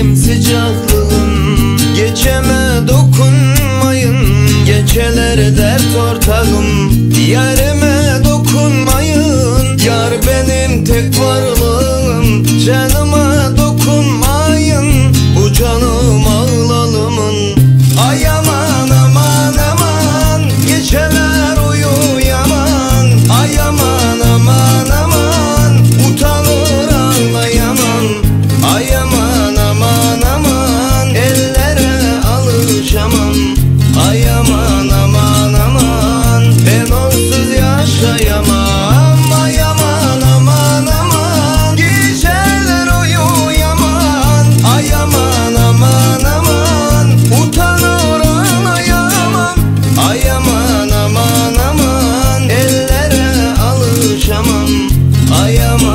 benim sıcaklığım. Geceme dokunmayın, geceler dert ortağım. Yarime dokunmayın, yar benim tek varlığım. Canıma dokunmayın, bu canım ağlalımın. Ay aman aman aman, geceler uyuyamam. Ay aman aman aman, utanır ağlayamam. Ay aman aman aman, ellere alışamam. Ay aman aman aman, ben onsuz yaşayamam. Ay aman aman aman, geceler uyuyamam. Ay aman aman aman, utanır ağlayamam. Ay aman aman aman, ellere alışamam. Ay aman.